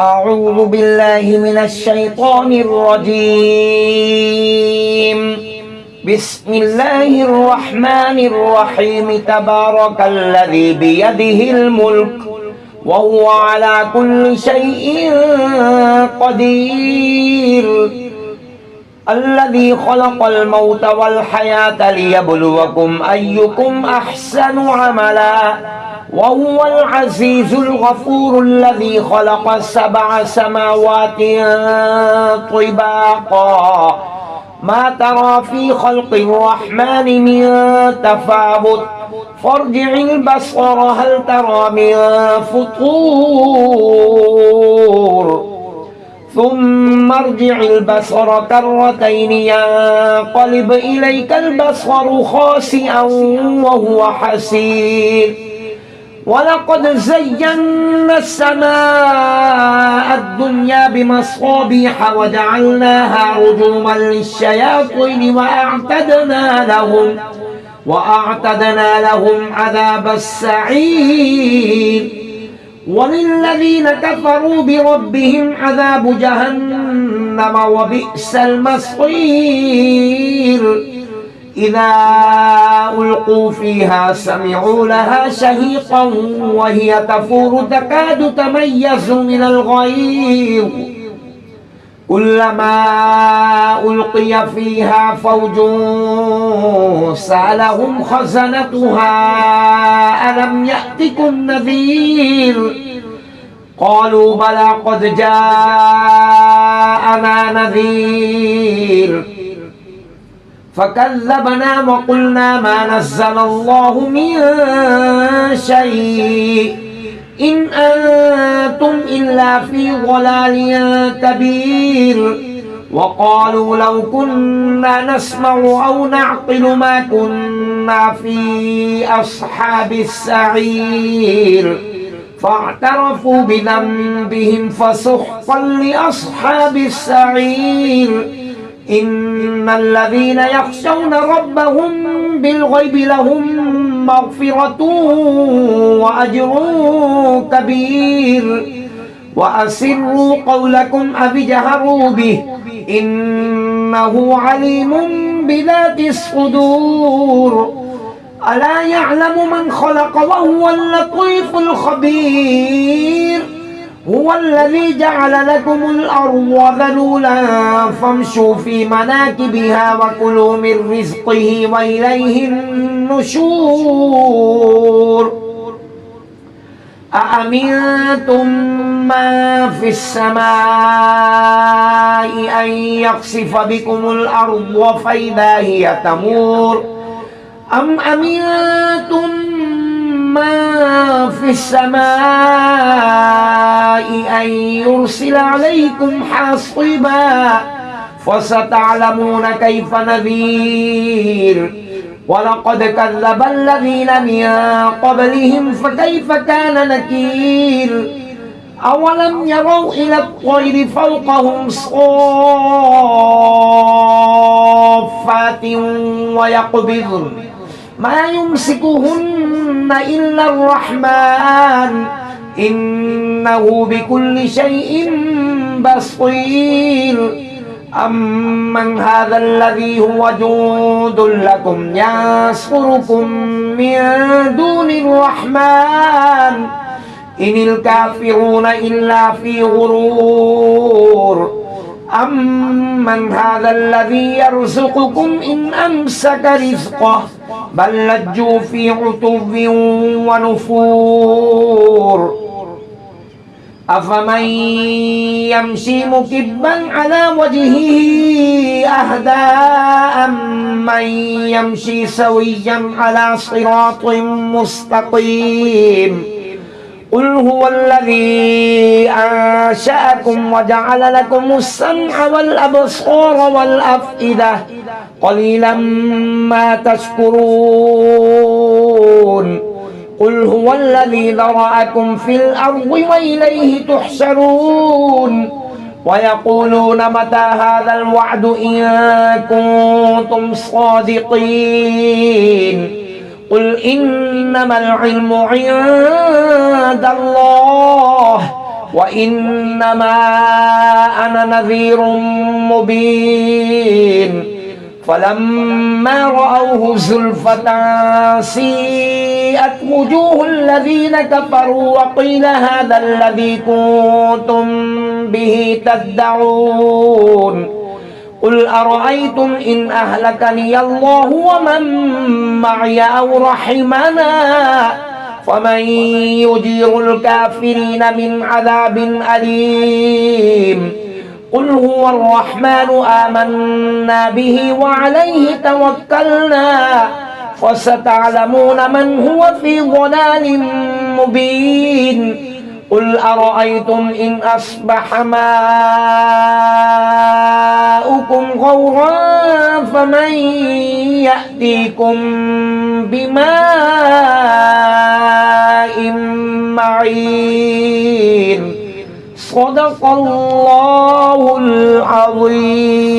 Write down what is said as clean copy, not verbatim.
أعوذ بالله من الشيطان الرجيم. بسم الله الرحمن الرحيم. تبارك الذي بيده الملك وهو على كل شيء قدير. الذي خلق الموت والحياة ليبلوكم أيكم أحسن عملا وهو العزيز الغفور. الذي خلق 7 سماوات طباقا ما ترى في خلق الرحمن من تفاوت فارجع البصر هل ترى من فطور ثم ارجع البصر كرتين ينقلب إليك البصر خاسئا وهو حسير. ولقد زينا السماء الدنيا بمصابيح وجعلناها رجوما للشياطين وأعتدنا لهم عذاب السعير. وللذين كفروا بربهم عذاب جهنم وبئس المصير. إذا ألقوا فيها سمعوا لها شهيقا وهي تفور تكاد تميز من الغيظ. كلما ألقي فيها فوج سألهم خزنتها ألم يأتكم نذير قالوا بلى قد جاءنا نذير فكذبنا وقلنا ما نزل الله من شيء إن أنتم إلا في ضلال كبير. وقالوا لو كنا نسمع أو نعقل ما كنا في أصحاب السعير فاعترفوا بذنبهم فسحقا لأصحاب السعير. إن الذين يخشون ربهم بالغيب لهم مغفرة وأجر كبير. وأسروا قولكم أو اجهروا به إنه عليم بذات الصدور. ألا يعلم من خلق وهو اللطيف الخبير. هو الذي جعل لكم الأرض ذلولا فامشوا في مناكبها وكلوا من رزقه وإليه النشور. أأمنتم من في السماء أن يخسف بكم الأرض فإذا هي تمور أم أمنتم من في السماء أن يرسل عليكم حاصبا فستعلمون كيف نذير. ولقد كذب الذين من قبلهم فكيف كان نكير. أولم يروا إلى الطير فوقهم صافات ويقبضن ما يمسكهن إلا الرحمن إنه بكل شيء بصير. أمن هذا الذي هو جند لكم ينصركم من دون الرحمن إن الكافرون إلا في غرور. أمن هذا الذي يرزقكم إن أمسك رزقه بل لجوا في عتو ونفور. أفمن يمشي مكبا على وجهه أهدى أمن يمشي سويا على صراط مستقيم. قل هو الذي أنشأكم وجعل لكم السمع والأبصار والأفئدة قليلا ما تشكرون. قل هو الذي ذرأكم في الأرض وإليه تحشرون. ويقولون متى هذا الوعد إن كنتم صادقين. قل إنما العلم عند الله وإنما أنا نذير مبين فلما رأوه زلفة سيئت وجوه الذين كفروا وقيل هذا الذي كنتم به تدعون قل أرأيتم إن أهلكني الله ومن معي أو رحمنا فمن يجير الكافرين من عذاب أليم قل هو الرحمن آمنا به وعليه توكلنا فستعلمون من هو في ضلال مبين قل أرأيتم إن أصبح ماؤكم غورا فمن يأتيكم بماء معين صدق الله العظيم